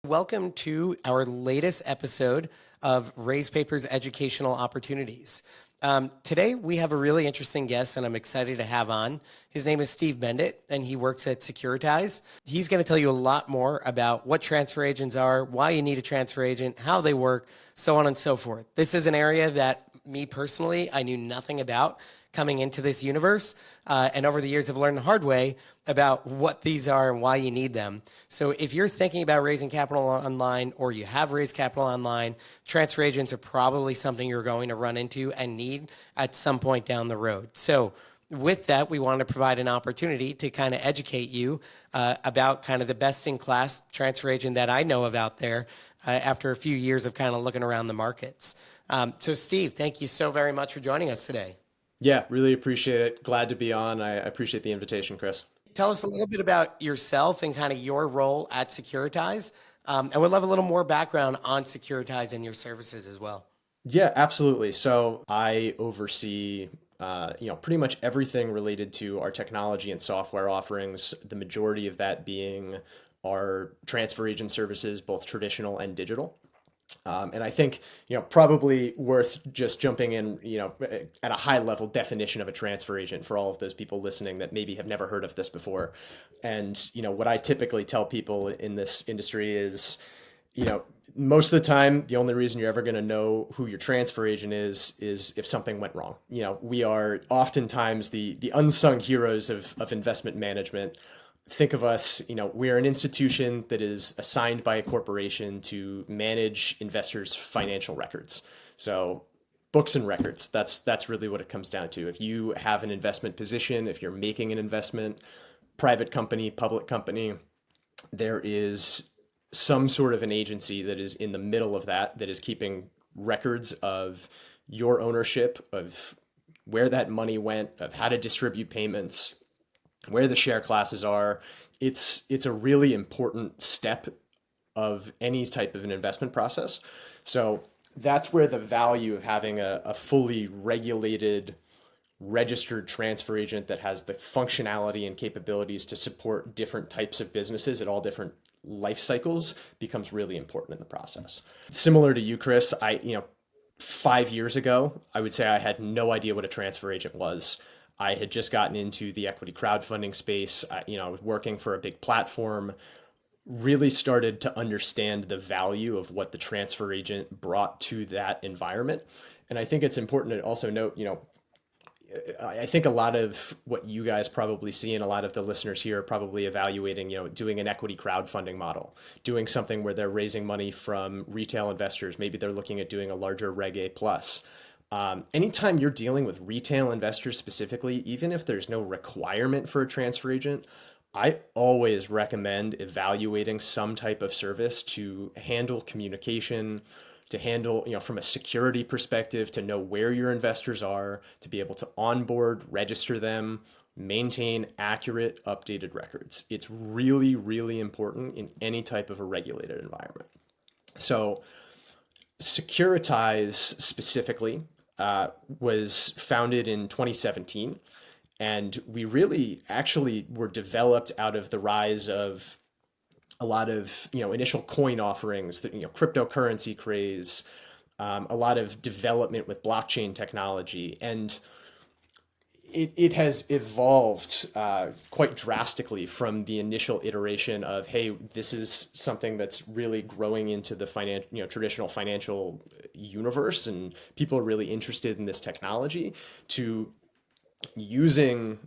Welcome to our latest episode of RaisePapers Educational Opportunities. Today, we have a really interesting guest, and I'm excited to have on. His name is Steve Bendit, and he works at Securitize. He's going to tell you a lot more about what transfer agents are, why you need a transfer agent, how they work, so on and so forth. This is an area that me personally, I knew nothing about coming into this universe, and over the years I've learned the hard way about what these are and why you need them. So if you're thinking about raising capital online, or you have raised capital online, transfer agents are probably something you're going to run into and need at some point down the road. So with that, we want to provide an opportunity to kind of educate you about kind of the best in class transfer agent that I know of out there after a few years of kind of looking around the markets. So Steve, thank you so very much for joining us today. Yeah, really appreciate it. Glad to be on. I appreciate the invitation, Chris. Tell us a little bit about yourself and kind of your role at Securitize. And we'd love a little more background on Securitize and your services as well. Yeah, absolutely. So I oversee, pretty much everything related to our technology and software offerings. The majority of that being our transfer agent services, both traditional and digital. And I think, probably worth just jumping in, at a high level definition of a transfer agent for all of those people listening that maybe have never heard of this before. And, what I typically tell people in this industry is, most of the time, the only reason you're ever going to know who your transfer agent is if something went wrong. We are oftentimes the unsung heroes of investment management. Think of us, we are an institution that is assigned by a corporation to manage investors' financial records. So books and records, that's really what it comes down to. If you have an investment position, if you're making an investment, private company, public company, there is some sort of an agency that is in the middle of that is keeping records of your ownership, of where that money went, of how to distribute payments, where the share classes are. It's a really important step of any type of an investment process. So that's where the value of having a fully regulated, registered transfer agent that has the functionality and capabilities to support different types of businesses at all different life cycles becomes really important in the process. Similar to you, Chris, 5 years ago, I would say I had no idea what a transfer agent was. I had just gotten into the equity crowdfunding space. I was working for a big platform, really started to understand the value of what the transfer agent brought to that environment. And I think it's important to also note, I think a lot of what you guys probably see and a lot of the listeners here are probably evaluating, doing an equity crowdfunding model, doing something where they're raising money from retail investors. Maybe they're looking at doing a larger Reg A plus. Anytime you're dealing with retail investors specifically, even if there's no requirement for a transfer agent, I always recommend evaluating some type of service to handle communication, to handle, from a security perspective, to know where your investors are, to be able to onboard, register them, maintain accurate, updated records. It's really, really important in any type of a regulated environment. So Securitize specifically was founded in 2017, and we really actually were developed out of the rise of a lot of initial coin offerings, that cryptocurrency craze, a lot of development with blockchain technology, and it has evolved quite drastically from the initial iteration of, hey, this is something that's really growing into the traditional financial universe, and people are really interested in this technology, to using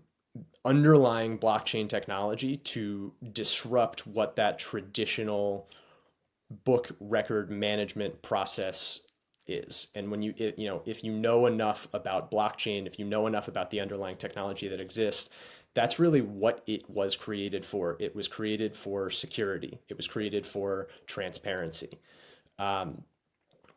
underlying blockchain technology to disrupt what that traditional book record management process is. And when if you know enough about blockchain, if you know enough about the underlying technology that exists, that's really what it was created for. It was created for security. It was created for transparency.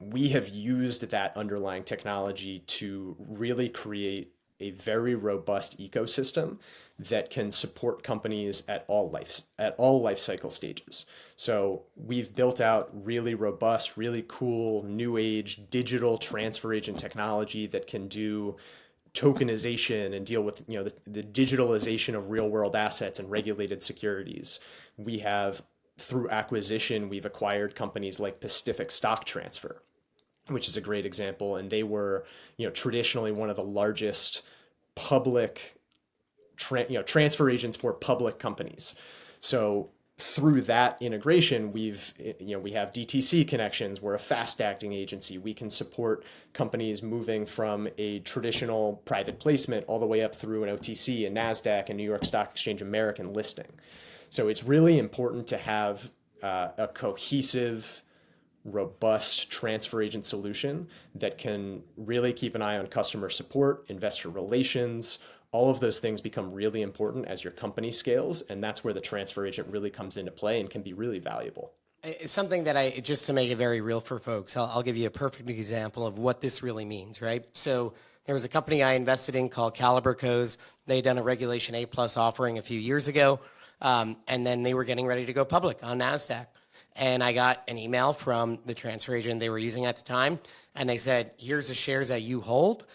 We have used that underlying technology to really create a very robust ecosystem that can support companies at all life cycle stages. So we've built out really robust, really cool, new age digital transfer agent technology that can do tokenization and deal with the digitalization of real world assets and regulated securities. We have through acquisition, we've acquired companies like Pacific Stock Transfer, which is a great example. And they were, traditionally one of the largest public transfer agents for public companies. So through that integration, we have DTC connections. We're a fast acting agency. We can support companies moving from a traditional private placement all the way up through an OTC, a NASDAQ, and New York Stock Exchange American listing. So it's really important to have a cohesive, robust transfer agent solution that can really keep an eye on customer support, investor relations. All of those things become really important as your company scales, and that's where the transfer agent really comes into play and can be really valuable. It's something that just to make it very real for folks, I'll give you a perfect example of what this really means, right? So there was a company I invested in called Caliber Co's. They had done a Regulation A+ offering a few years ago, and then they were getting ready to go public on NASDAQ. And I got an email from the transfer agent they were using at the time, and they said, here's the shares that you hold.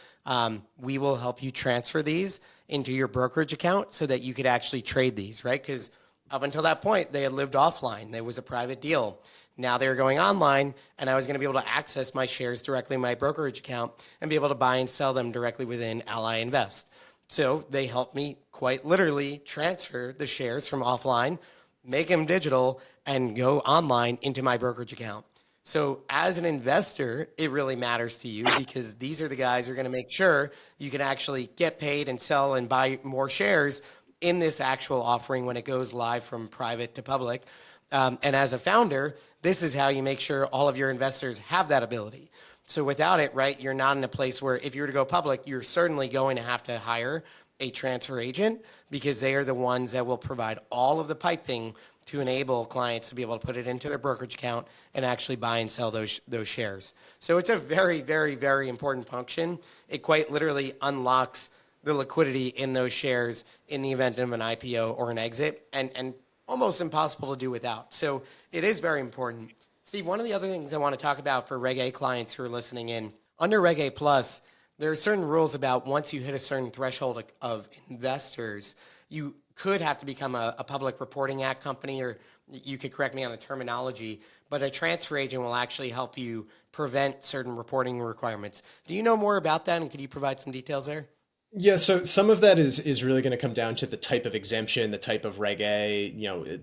We will help you transfer these into your brokerage account so that you could actually trade these, right? Because up until that point, they had lived offline. There was a private deal. Now they were going online, and I was going to be able to access my shares directly in my brokerage account and be able to buy and sell them directly within Ally Invest. So they helped me quite literally transfer the shares from offline, make them digital, and go online into my brokerage account. So as an investor, it really matters to you because these are the guys who are going to make sure you can actually get paid and sell and buy more shares in this actual offering when it goes live from private to public. And as a founder, this is how you make sure all of your investors have that ability. So without it, right, you're not in a place where if you were to go public, you're certainly going to have to hire a transfer agent because they are the ones that will provide all of the piping to enable clients to be able to put it into their brokerage account and actually buy and sell those shares. So it's a very, very, very important function. It quite literally unlocks the liquidity in those shares in the event of an IPO or an exit, and almost impossible to do without. So it is very important. Steve, one of the other things I want to talk about for Reg A clients who are listening in, under Reg A Plus, there are certain rules about once you hit a certain threshold of investors, you could have to become a public reporting act company, or you could correct me on the terminology, but a transfer agent will actually help you prevent certain reporting requirements. Do you know more about that, and could you provide some details there? Yeah, so some of that is really going to come down to the type of exemption, the type of Reg A.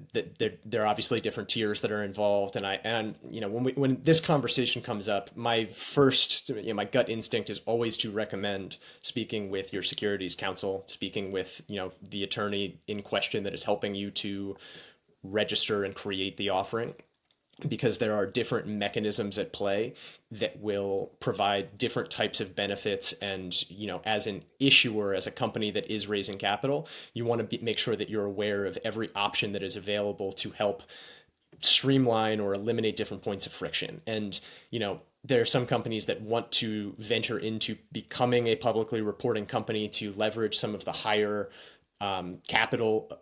There are obviously different tiers that are involved, and when this conversation comes up, my first, my gut instinct is always to recommend speaking with your securities counsel, speaking with the attorney in question that is helping you to register and create the offering, because there are different mechanisms at play that will provide different types of benefits. And, as an issuer, as a company that is raising capital, you want to make sure that you're aware of every option that is available to help streamline or eliminate different points of friction. And, there are some companies that want to venture into becoming a publicly reporting company to leverage some of the higher capital,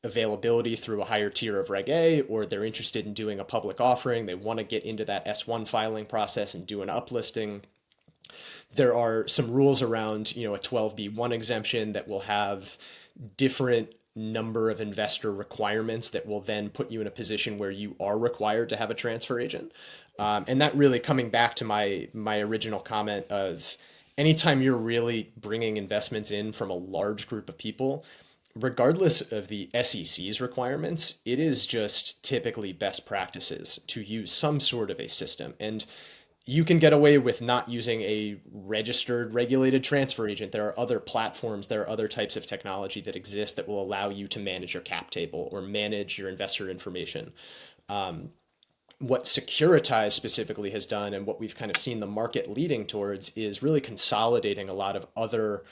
availability through a higher tier of Reg A, or they're interested in doing a public offering. They want to get into that S1 filing process and do an uplisting. There are some rules around, a 12B1 exemption that will have different number of investor requirements that will then put you in a position where you are required to have a transfer agent. And that really coming back to my original comment of anytime you're really bringing investments in from a large group of people, regardless of the SEC's requirements, it is just typically best practices to use some sort of a system. And you can get away with not using a registered, regulated transfer agent. There are other platforms, there are other types of technology that exist that will allow you to manage your cap table or manage your investor information. What Securitize specifically has done, and what we've kind of seen the market leading towards, is really consolidating a lot of other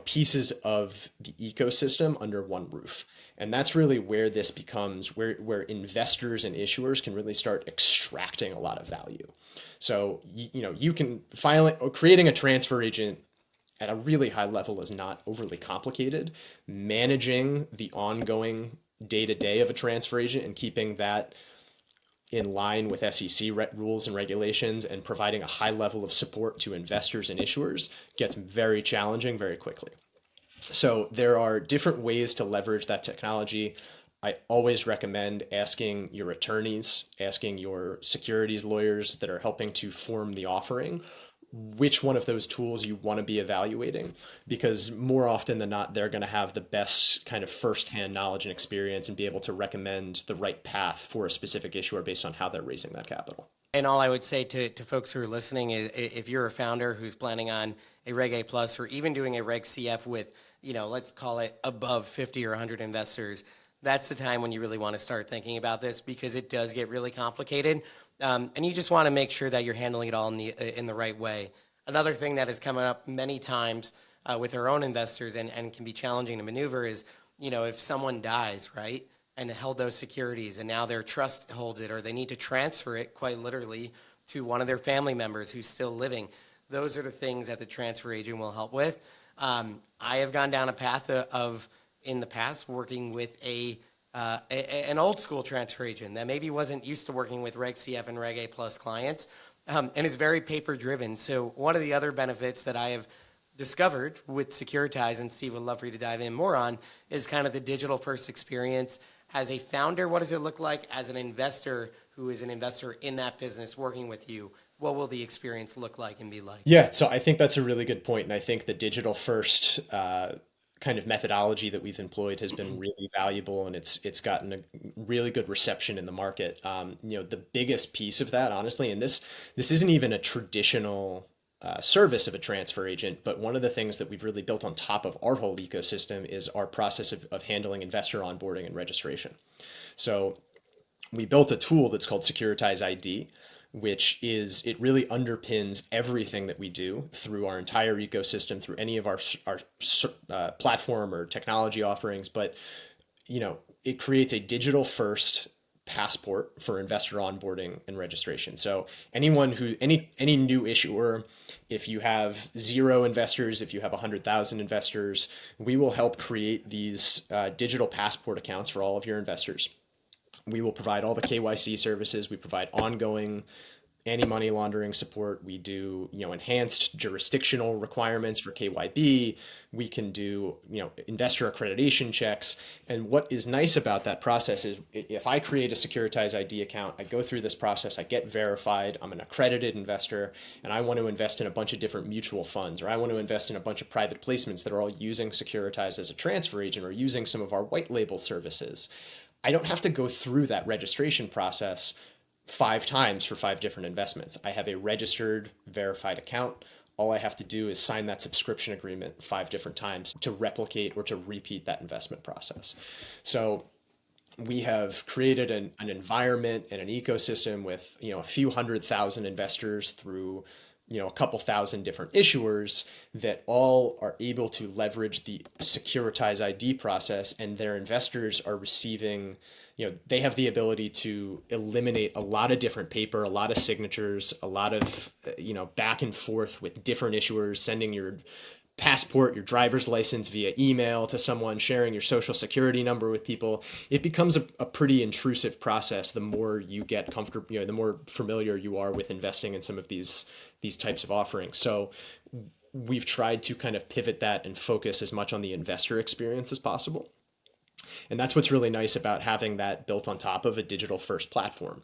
pieces of the ecosystem under one roof. And that's really where this becomes, where investors and issuers can really start extracting a lot of value. So, you can creating a transfer agent at a really high level is not overly complicated. Managing the ongoing day-to-day of a transfer agent and keeping that in line with SEC rules and regulations and providing a high level of support to investors and issuers gets very challenging very quickly. So there are different ways to leverage that technology. I always recommend asking your attorneys, asking your securities lawyers that are helping to form the offering, which one of those tools you want to be evaluating, because more often than not, they're going to have the best kind of firsthand knowledge and experience and be able to recommend the right path for a specific issuer based on how they're raising that capital. And all I would say to folks who are listening is if you're a founder who's planning on a Reg A plus or even doing a Reg CF with, let's call it above 50 or 100 investors, that's the time when you really want to start thinking about this, because it does get really complicated. And you just want to make sure that you're handling it all in the right way. Another thing that has come up many times with our own investors and can be challenging to maneuver is, if someone dies, right, and held those securities and now their trust holds it, or they need to transfer it quite literally to one of their family members who's still living. Those are the things that the transfer agent will help with. I have gone down a path of in the past working with an old school transfer agent that maybe wasn't used to working with Reg CF and Reg A plus clients, and is very paper driven. So one of the other benefits that I have discovered with Securitize, and Steve would love for you to dive in more on, is kind of the digital first experience. As a founder, what does it look like? As an investor who is an investor in that business working with you, what will the experience look like and be like? Yeah, so I think that's a really good point. And I think the digital first kind of methodology that we've employed has been really valuable, and it's gotten a really good reception in the market. The biggest piece of that, honestly, and this isn't even a traditional service of a transfer agent, but one of the things that we've really built on top of our whole ecosystem is our process of handling investor onboarding and registration. So we built a tool that's called Securitize ID, which it really underpins everything that we do through our entire ecosystem, through any of our platform or technology offerings. But it creates a digital first passport for investor onboarding and registration. So any new issuer, if you have 0 investors, if you have 100,000 investors, we will help create these digital passport accounts for all of your investors. We will provide all the KYC services. We provide ongoing anti-money laundering support. We do, enhanced jurisdictional requirements for KYB. We can do, investor accreditation checks. And what is nice about that process is if I create a Securitize ID account, I go through this process, I get verified, I'm an accredited investor, and I want to invest in a bunch of different mutual funds, or I want to invest in a bunch of private placements that are all using Securitize as a transfer agent or using some of our white label services. I don't have to go through that registration process 5 times for 5 different investments. I have a registered, verified account. All I have to do is sign that subscription agreement 5 different times to replicate or to repeat that investment process. So we have created an environment and an ecosystem with a few 100,000 investors through a couple thousand different issuers that all are able to leverage the Securitize ID process, and their investors are receiving, they have the ability to eliminate a lot of different paper, a lot of signatures, a lot of, back and forth with different issuers, sending your passport, your driver's license via email to someone, sharing your social security number with people. It becomes a pretty intrusive process the more you get comfortable, the more familiar you are with investing in some of these types of offerings. So we've tried to kind of pivot that and focus as much on the investor experience as possible. And that's what's really nice about having that built on top of a digital first platform.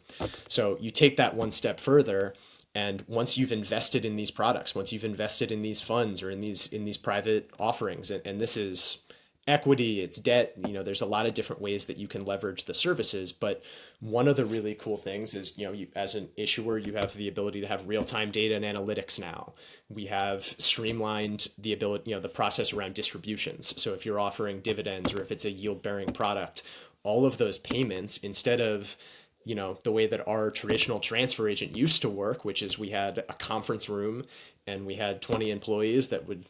So you take that one step further, and once you've invested in these products, once you've invested in these funds or in these private offerings, and this is equity, it's debt, there's a lot of different ways that you can leverage the services. But one of the really cool things is, you, as an issuer, you have the ability to have real-time data and analytics now. We have streamlined the ability, the process around distributions. So if you're offering dividends or if it's a yield-bearing product, all of those payments, instead of the way that our traditional transfer agent used to work, which is we had a conference room and we had 20 employees that would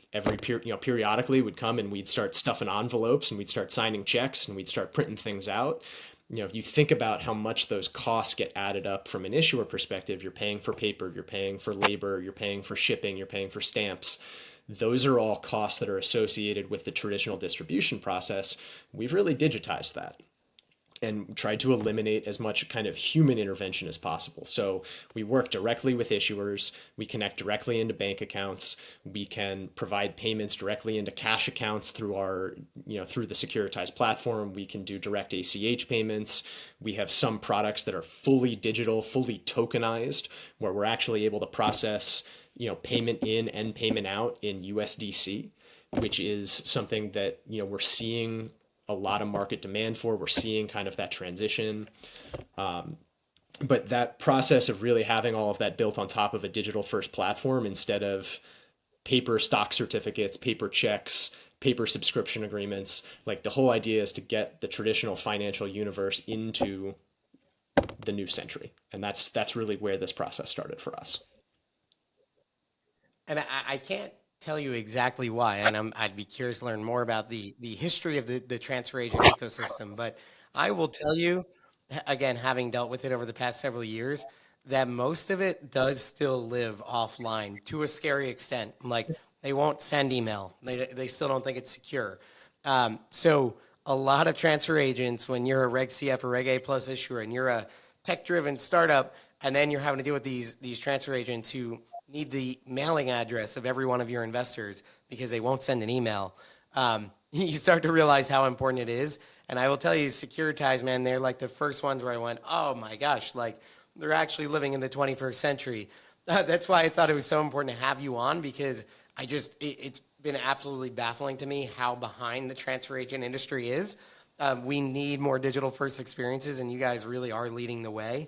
periodically would come, and we'd start stuffing envelopes and we'd start signing checks and we'd start printing things out. You think about how much those costs get added up from an issuer perspective. You're paying for paper, you're paying for labor, you're paying for shipping, you're paying for stamps. Those are all costs that are associated with the traditional distribution process. We've really digitized that. and tried to eliminate as much kind of human intervention as possible. So we work directly with issuers, we connect directly into bank accounts, we can provide payments directly into cash accounts through our, through the Securitize platform. We can do direct ACH payments. We have some products that are fully digital, fully tokenized, where we're actually able to process, payment in and payment out in USDC, which is something that, we're seeing a lot of market demand for. We're seeing kind of that transition. But that process of really having all of that built on top of a digital first platform instead of paper stock certificates, paper checks, paper subscription agreements, like the whole idea is to get the traditional financial universe into the new century. And that's really where this process started for us. And I can't tell you exactly why, and I'd be curious to learn more about the history of the transfer agent ecosystem. But I will tell you, again, having dealt with it over the past several years, that most of it does still live offline to a scary extent. Like they won't send email. They still don't think it's secure. So a lot of transfer agents, when you're a Reg CF or Reg A plus issuer and you're a tech-driven startup, and then you're having to deal with these transfer agents who need the mailing address of every one of your investors because they won't send an email, you start to realize how important it is. And I will tell you, Securitize, man, they're like the first ones where I went, oh my gosh, like they're actually living in the 21st century. That's why I thought it was so important to have you on, because it's been absolutely baffling to me how behind the transfer agent industry is. We need more digital first experiences, and you guys really are leading the way.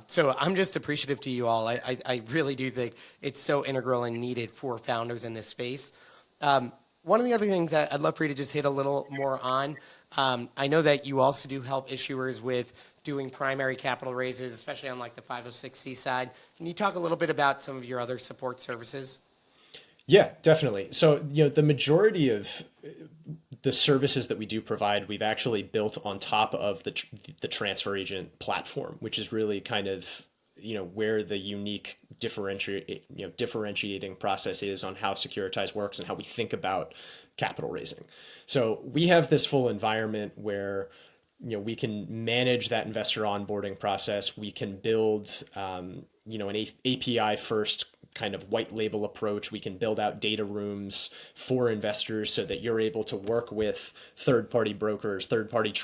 So I'm just appreciative to you all. I really do think it's so integral and needed for founders in this space. One of the other things I'd love for you to just hit a little more on, I know that you also do help issuers with doing primary capital raises, especially on like the 506c side. Can you talk a little bit about some of your other support services? Yeah, definitely. So, the majority of the services that we do provide, we've actually built on top of the transfer agent platform, which is really kind of, where the unique differentiating process is on how Securitize works and how we think about capital raising. So we have this full environment where, we can manage that investor onboarding process. We can build, an API first kind of white label approach. We can build out data rooms for investors so that you're able to work with third-party brokers, third-party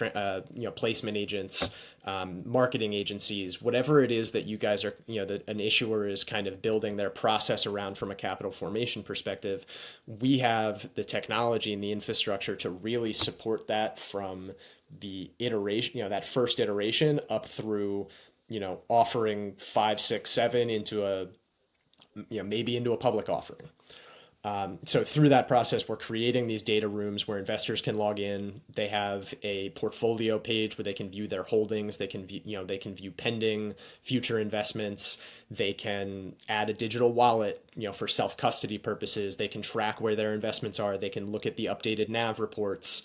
placement agents, marketing agencies, whatever it is that you guys are, that an issuer is kind of building their process around from a capital formation perspective. We have the technology and the infrastructure to really support that from the iteration, that first iteration up through, offering 5, 6, 7 into a maybe into a public offering. So through that process, we're creating these data rooms where investors can log in. They have a portfolio page where they can view their holdings. They can view, they can view pending future investments. They can add a digital wallet, for self-custody purposes. They can track where their investments are. They can look at the updated NAV reports.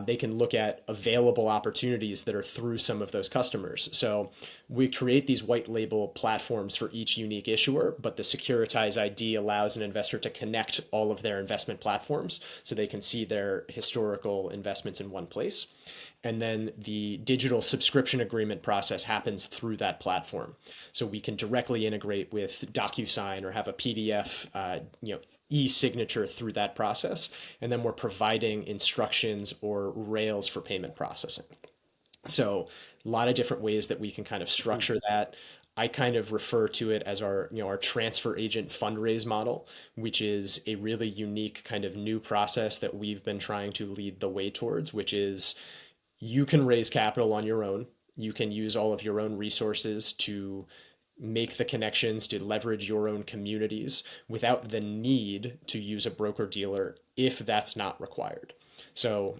They can look at available opportunities that are through some of those customers. So we create these white label platforms for each unique issuer, but the Securitize ID allows an investor to connect all of their investment platforms so they can see their historical investments in one place. And then the digital subscription agreement process happens through that platform. So we can directly integrate with DocuSign or have a PDF, e-signature through that process, and then we're providing instructions or rails for payment processing. So a lot of different ways that we can kind of structure that. I kind of refer to it as our transfer agent fundraise model, which is a really unique kind of new process that we've been trying to lead the way towards, which is you can raise capital on your own. You can use all of your own resources to make the connections, to leverage your own communities without the need to use a broker dealer if that's not required. So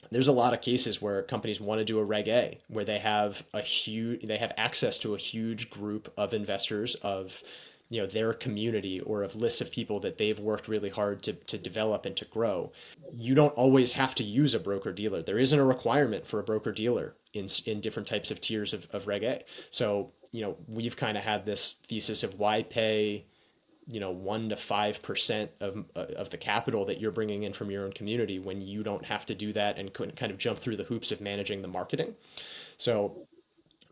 there's a lot of cases where companies want to do a Reg A, where they have access to a huge group of investors of their community or of lists of people that they've worked really hard to develop and to grow. You don't always have to use a broker dealer. There isn't a requirement for a broker dealer in different types of tiers of Reg A. So we've kind of had this thesis of why pay 1 to 5% of the capital that you're bringing in from your own community when you don't have to do that and couldn't kind of jump through the hoops of managing the marketing. So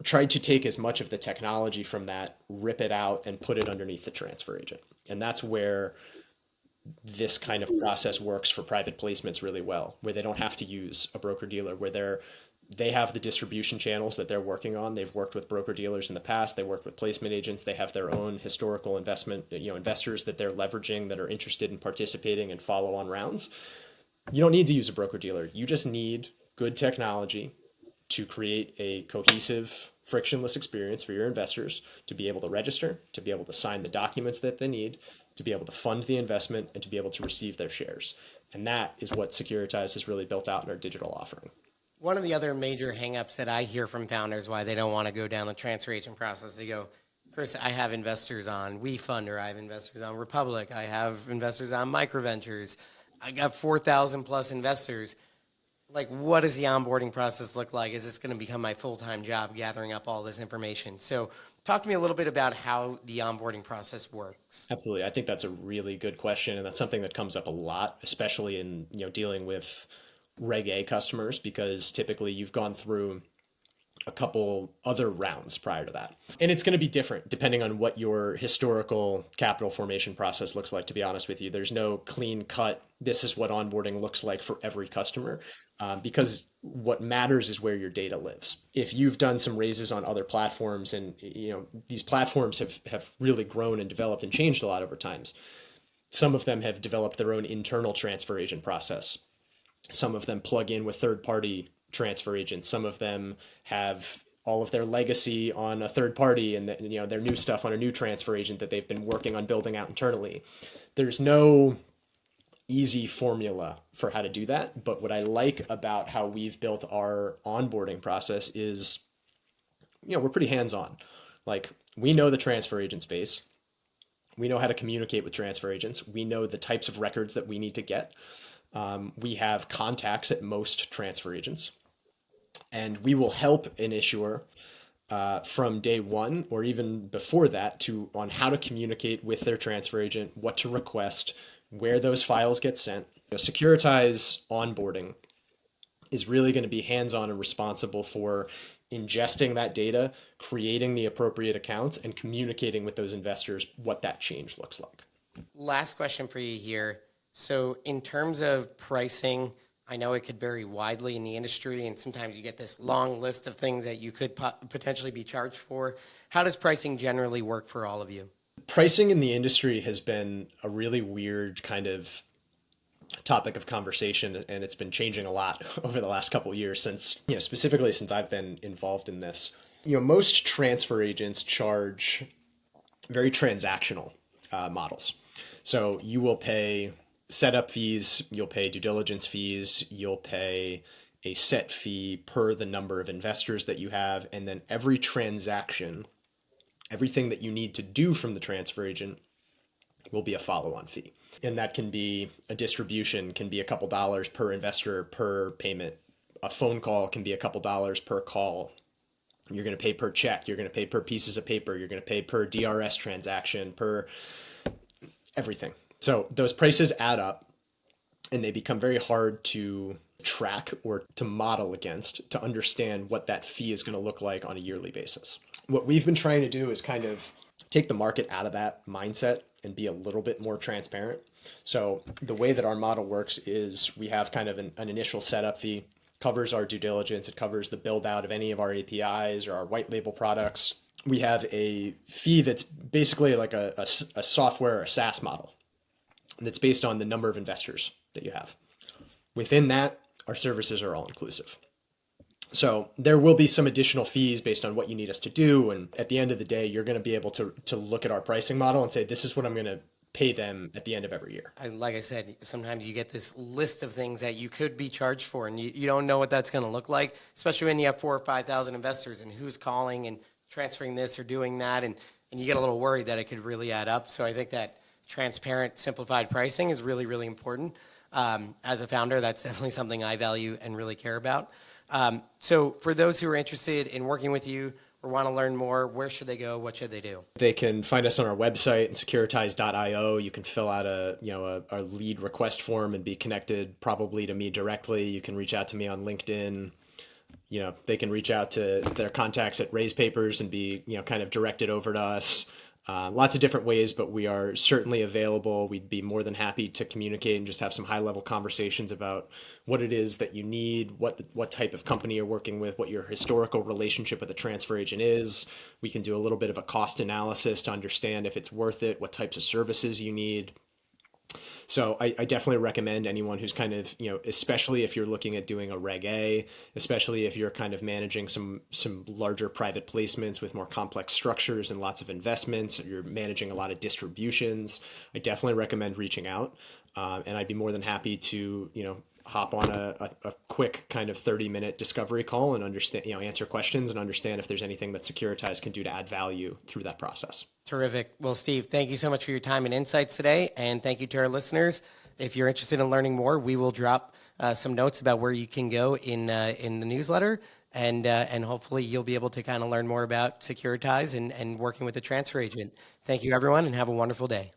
try to take as much of the technology from that, rip it out, and put it underneath the transfer agent. And that's where this kind of process works for private placements really well, where they don't have to use a broker dealer, where they have the distribution channels that they're working on. They've worked with broker dealers in the past. They work with placement agents. They have their own historical investors that they're leveraging that are interested in participating in follow-on rounds. You don't need to use a broker dealer. You just need good technology to create a cohesive, frictionless experience for your investors to be able to register, to be able to sign the documents that they need, to be able to fund the investment, and to be able to receive their shares. And that is what Securitize has really built out in our digital offering. One of the other major hangups that I hear from founders why they don't want to go down the transfer agent process, they go, Chris, I have investors on WeFund, or I have investors on Republic, I have investors on Microventures, I got 4,000 plus investors. Like, what does the onboarding process look like? Is this going to become my full-time job gathering up all this information? So talk to me a little bit about how the onboarding process works. Absolutely. I think that's a really good question. And that's something that comes up a lot, especially in dealing with Reg A customers, because typically you've gone through a couple other rounds prior to that. And it's going to be different depending on what your historical capital formation process looks like, to be honest with you. There's no clean cut, this is what onboarding looks like for every customer, because what matters is where your data lives. If you've done some raises on other platforms, and these platforms have really grown and developed and changed a lot over times. Some of them have developed their own internal transfer agent process. Some of them plug in with third-party transfer agents. Some of them have all of their legacy on a third party, and their new stuff on a new transfer agent that they've been working on building out internally. There's no easy formula for how to do that, but what I like about how we've built our onboarding process is we're pretty hands-on. Like, we know the transfer agent space. We know how to communicate with transfer agents. We know the types of records that we need to get. We have contacts at most transfer agents, and we will help an issuer from day one or even before that on how to communicate with their transfer agent, what to request, where those files get sent. Securitize onboarding is really going to be hands-on and responsible for ingesting that data, creating the appropriate accounts, and communicating with those investors what that change looks like. Last question for you here. So in terms of pricing, I know it could vary widely in the industry, and sometimes you get this long list of things that you could potentially be charged for. How does pricing generally work for all of you? Pricing in the industry has been a really weird kind of topic of conversation, and it's been changing a lot over the last couple of years specifically since I've been involved in this. Most transfer agents charge very transactional models. So you will pay setup fees, you'll pay due diligence fees, you'll pay a set fee per the number of investors that you have, and then every transaction, everything that you need to do from the transfer agent will be a follow-on fee. And that can be a distribution, can be a couple dollars per investor per payment. A phone call can be a couple dollars per call. You're going to pay per check, you're going to pay per pieces of paper, you're going to pay per DRS transaction, per everything. So those prices add up, and they become very hard to track or to model against to understand what that fee is going to look like on a yearly basis. What we've been trying to do is kind of take the market out of that mindset and be a little bit more transparent. So the way that our model works is we have kind of an initial setup fee, covers our due diligence, it covers the build out of any of our APIs or our white label products. We have a fee that's basically like a software or a SaaS model that's based on the number of investors that you have. Within that, our services are all inclusive. So there will be some additional fees based on what you need us to do. And at the end of the day, you're going to be able to look at our pricing model and say, this is what I'm going to pay them at the end of every year. Like I said, sometimes you get this list of things that you could be charged for, and you don't know what that's going to look like, especially when you have 4,000 or 5,000 investors and who's calling and transferring this or doing that. And you get a little worried that it could really add up. So I think that transparent, simplified pricing is really, really important. As a founder, that's definitely something I value and really care about. So for those who are interested in working with you, or want to learn more, where should they go? What should they do? They can find us on our website and securitize.io. You can fill out a lead request form and be connected probably to me directly. You can reach out to me on LinkedIn. They can reach out to their contacts at RaisePapers and be, kind of directed over to us. Lots of different ways, but we are certainly available. We'd be more than happy to communicate and just have some high level conversations about what it is that you need, what type of company you're working with, what your historical relationship with a transfer agent is. We can do a little bit of a cost analysis to understand if it's worth it, what types of services you need. So I definitely recommend anyone who's kind of, especially if you're looking at doing a Reg A, especially if you're kind of managing some larger private placements with more complex structures and lots of investments, or you're managing a lot of distributions, I definitely recommend reaching out. And I'd be more than happy to, hop on a quick kind of 30-minute discovery call and understand, answer questions and understand if there's anything that Securitize can do to add value through that process. Terrific. Well, Steve, thank you so much for your time and insights today. And thank you to our listeners. If you're interested in learning more, we will drop some notes about where you can go in the newsletter. And hopefully you'll be able to kind of learn more about Securitize and working with the transfer agent. Thank you, everyone, and have a wonderful day.